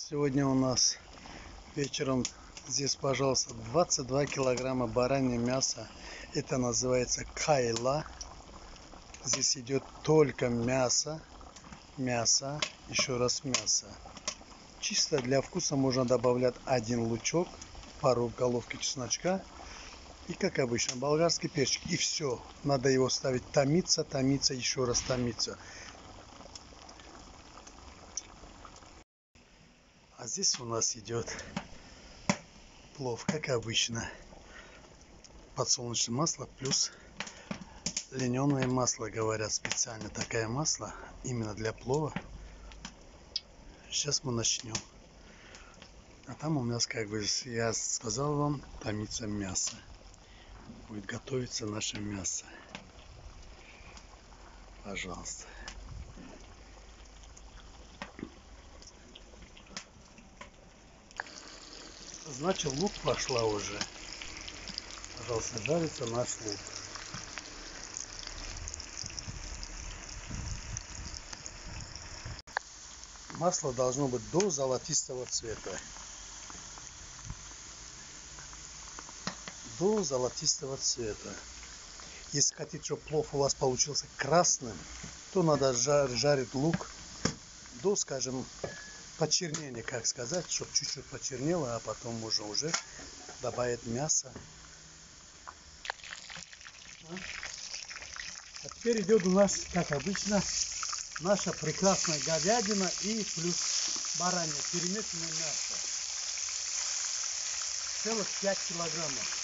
Сегодня у нас вечером здесь, пожалуйста, 22 килограмма баранье мясо. Это называется кайла. Здесь идет только мясо, еще раз мясо. Чисто для вкуса можно добавлять один лучок, пару головки чесночка и, как обычно, болгарский перчик. И все. Надо его ставить томиться, еще раз томиться. А здесь у нас идет плов, как обычно. Подсолнечное масло плюс льняное масло, говорят, специально такое масло именно для плова. Сейчас мы начнем. А там у нас, как бы я сказал вам, томится мясо. Будет готовиться наше мясо. Пожалуйста. Значит, лук пошла уже. Пожалуйста, жарится наш лук. Масло должно быть до золотистого цвета. До золотистого цвета. Если хотите, чтобы плов у вас получился красным, то надо жарить лук до, скажем, почернения, как сказать, чтобы чуть-чуть почернело, а потом можно уже добавить мясо. А теперь идет у нас, как обычно, наша прекрасная говядина и плюс баранье, перемешанное мясо. Целых 5 килограммов.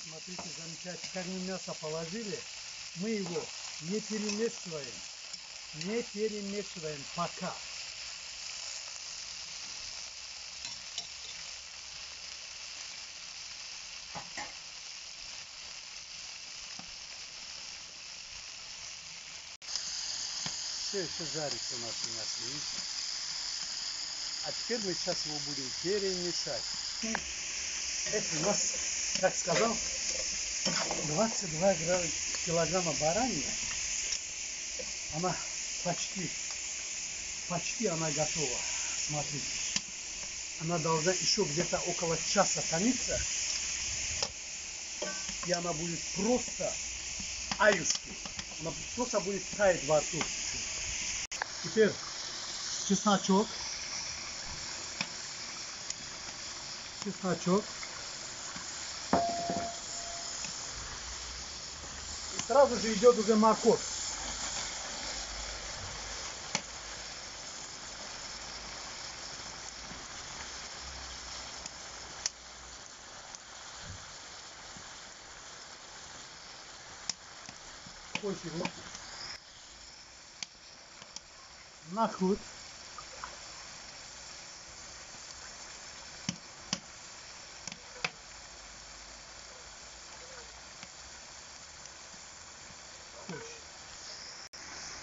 Смотрите, замечательно, как мы мясо положили, мы его не перемешиваем пока. Все еще жарится наше мясо, видите? А теперь мы сейчас его будем перемешать. Это у нас, как сказал, 22 килограмма баранья. Она почти она готова. Смотрите. Она должна еще где-то около часа томиться. И она будет просто аюшки. Она просто будет таять во рту. Теперь чесночок. И сразу же идет уже морковь. Нахуй.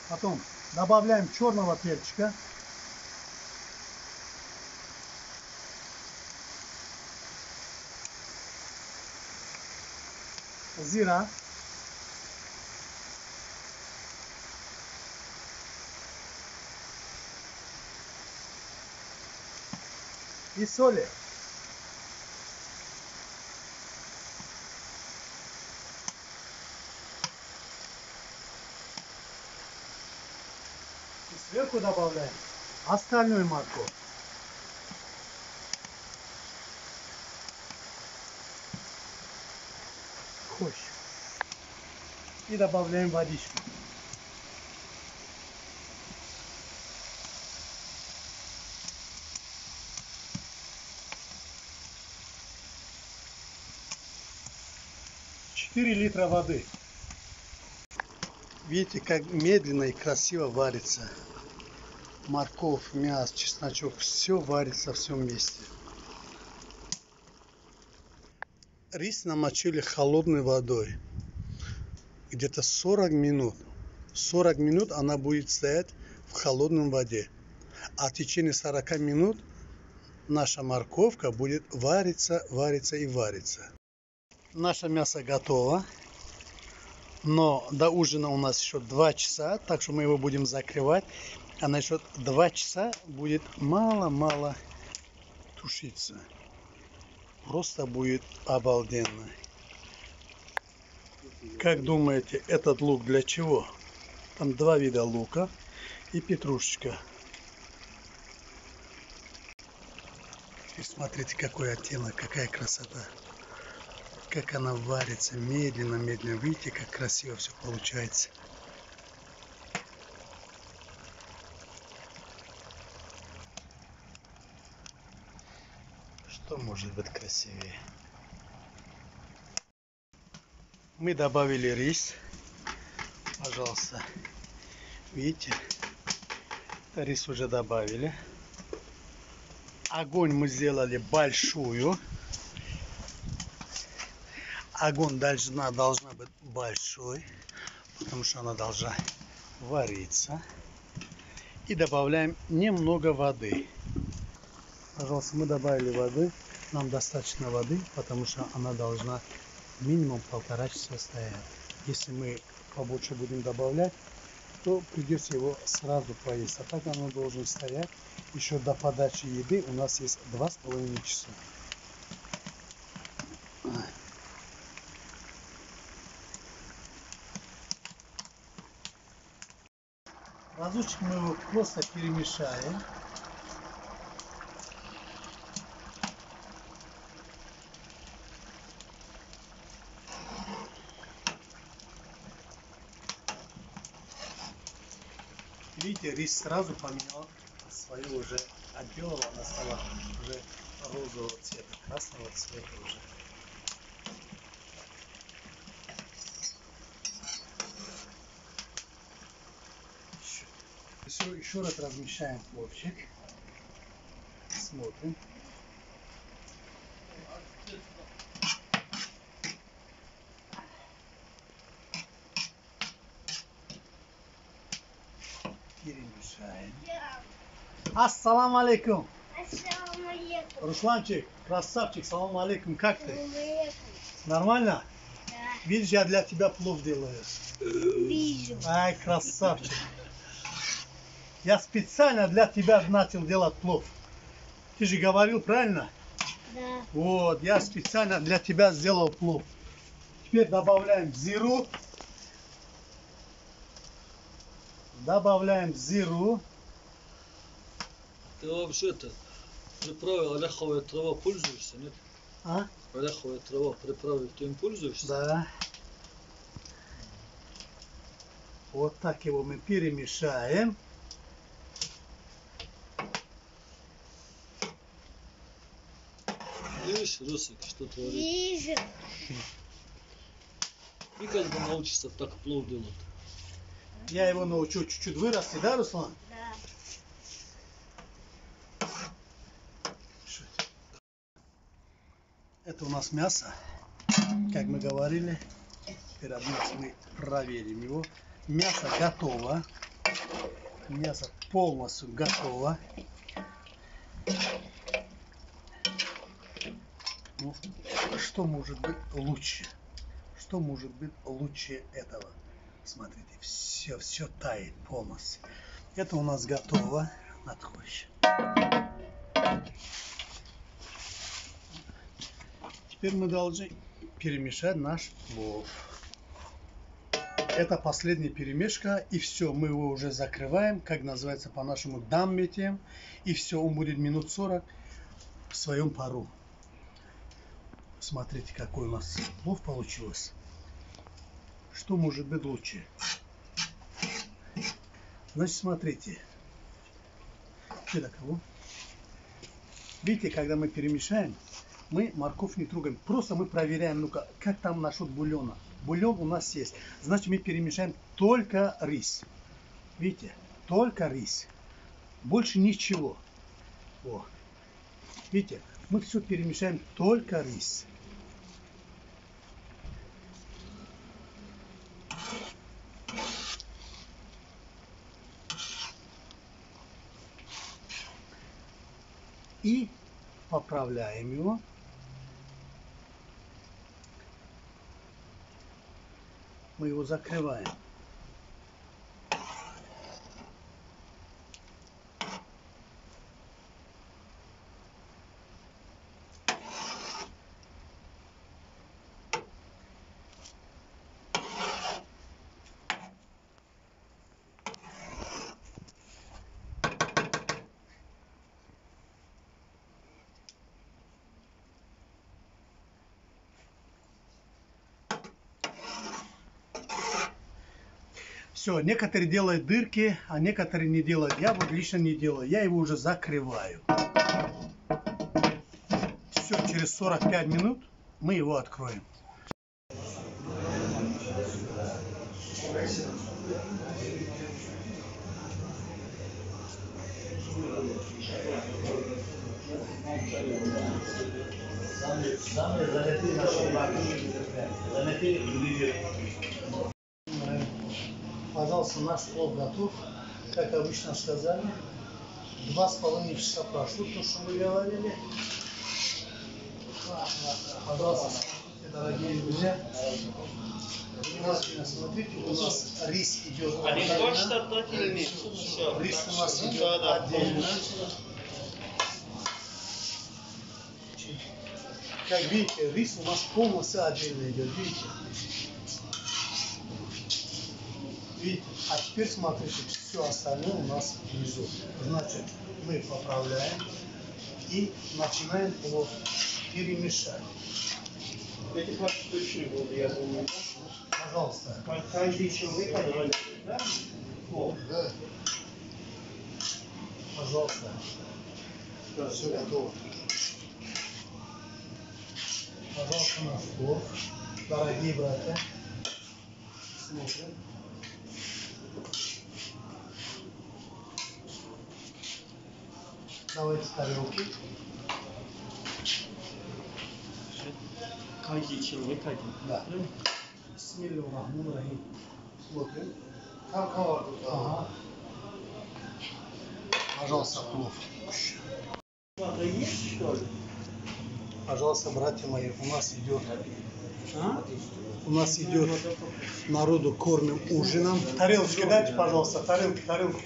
Потом добавляем черного перчика. Зира. И соли. И сверху добавляем остальную морковь. И добавляем водичку. Четыре литра воды. Видите, как медленно и красиво варится. Морковь, мясо, чесночок, все варится, все вместе. Рис намочили холодной водой. Где-то 40 минут. 40 минут она будет стоять в холодной воде. А в течение 40 минут наша морковка будет вариться, вариться и вариться. Наше мясо готово. Но до ужина у нас еще 2 часа, так что мы его будем закрывать. А на еще 2 часа будет мало-мало тушиться. Просто будет обалденно. Как думаете, этот лук для чего? Там 2 вида лука и петрушечка. И смотрите, какой оттенок, какая красота. Как она варится медленно, медленно. Видите, как красиво все получается. Что может быть красивее? Мы добавили рис. Пожалуйста. Видите? Рис уже добавили. Огонь мы сделали большую. Огонь должна быть большой, потому что она должна вариться. И добавляем немного воды. Пожалуйста, мы добавили воды. Нам достаточно воды, потому что она должна минимум 1,5 часа стоять. Если мы побольше будем добавлять, то придется его сразу поесть. А так оно должен стоять. Еще до подачи еды у нас есть 2,5 часа. Разочек мы его просто перемешаем. Видите, рис сразу поменял свое уже от белого, она стала уже розового цвета, красного цвета уже. Еще раз размешаем пловчик. Смотрим. Перемешаем. Ассаламу алейкум. Ассаламу алейкум. Русланчик, красавчик, салам алейкум, как ты? Алейкум. Нормально? Да. Видишь, я для тебя плов делаю. Вижу. Ай, красавчик. Я специально для тебя начал делать плов. Ты же говорил правильно? Да. Вот, я специально для тебя сделал плов. Теперь добавляем зиру. Добавляем зиру. Ты вообще-то приправы ореховая трава пользуешься, нет? А? Ореховая трава, приправы, ты им пользуешься? Да. Вот так его мы перемешаем. Видишь, Русик, что творит? Вижу. И когда научишься так плов делать? Я его научу чуть-чуть вырасти, да, Руслан? Да. Это у нас мясо, как мы говорили. Теперь мы проверим его. Мясо готово. Мясо полностью готово. Ну, что может быть лучше? Что может быть лучше этого? Смотрите, все тает полностью. Это у нас готово. Надхощ. Теперь мы должны перемешать наш плов. Это последняя перемешка, и все, мы его уже закрываем, как называется по-нашему, дам метем, и все, он будет минут 40 в своем пару. Смотрите, какой у нас плов получилось. Что может быть лучше? Значит, смотрите. Видите, когда мы перемешаем, мы морковь не трогаем. Просто мы проверяем, ну-ка, как там насчет бульона. бульон у нас есть. Значит, мы перемешаем только рис. Видите? Только рис. Больше ничего. О. Видите? Мы все перемешаем только рис. И поправляем его. Мы его закрываем. Все, некоторые делают дырки, а некоторые не делают. Я вот лично не делаю. Я его уже закрываю. Все, через 45 минут мы его откроем. Пожалуйста, наш плов готов. Как обычно сказали, 2,5 часа прошло, то, что мы говорили. Пожалуйста, смотрите, дорогие друзья. Внимательно смотрите, у нас рис идет отдельно. Рис у нас идет отдельно. Как видите, рис у нас полностью отдельно идет. Видите? Видите? А теперь смотрите, все остальное у нас внизу. Значит, мы поправляем и начинаем плов перемешать. Эти пластичные воды, я думаю. Пожалуйста. Каждый человек один, да? Да. Пожалуйста. Все готово. Пожалуйста, наш плов. Дорогие братья. Смотрим. Давайте тарелки. Каждый человек один. Да. Бисмиллахиррахманиррахим. Смотрим. Ага. Пожалуйста, плов. Что-то есть, что ли? Пожалуйста, братья мои, у нас идет народу кормим ужином. Тарелочки дайте, пожалуйста, тарелки.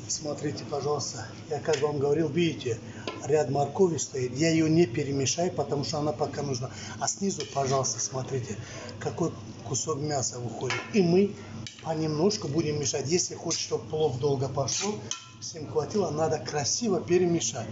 Смотрите, пожалуйста, я как вам говорил, видите, ряд моркови стоит. Я ее не перемешаю, потому что она пока нужна. А снизу, пожалуйста, смотрите, какой кусок мяса выходит. И мы понемножку будем мешать. Если хочешь, чтобы плов долго пошел, всем хватило, надо красиво перемешать.